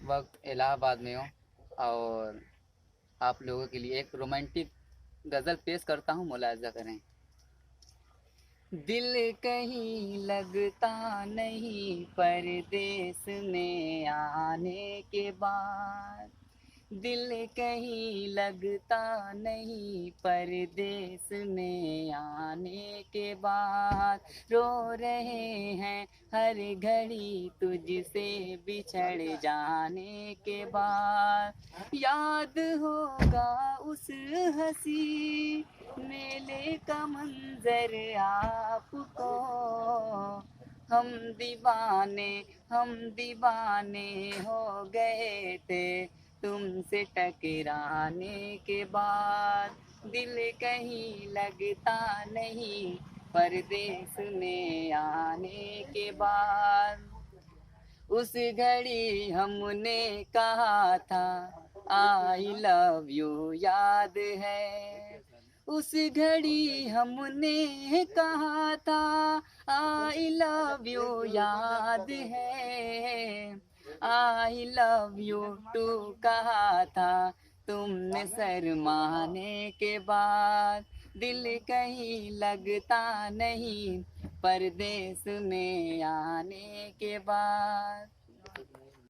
वक्त इलाहाबाद में हूँ और आप लोगों के लिए एक रोमांटिक गज़ल पेश करता हूँ, मुलाहिज़ा करें। दिल कहीं लगता नहीं परदेस में आने के बाद, दिल कहीं लगता नहीं परदेस में आने के बाद, रो रहे हैं हर घड़ी तुझसे बिछड़ जाने के बाद। याद होगा उस हंसी मेले का मंजर आपको, हम दीवाने हम दीवाने हो गए थे तुमसे टकराने के बाद। दिल कहीं लगता नहीं परदेस में आने के बाद। उस घड़ी हमने कहा था आई लव यू याद है, उस घड़ी हमने कहा था आई लव यू याद है, आई लव यू टू कहा था तुमने शर्माने के बाद। दिल कहीं लगता नहीं परदेस में आने के बाद।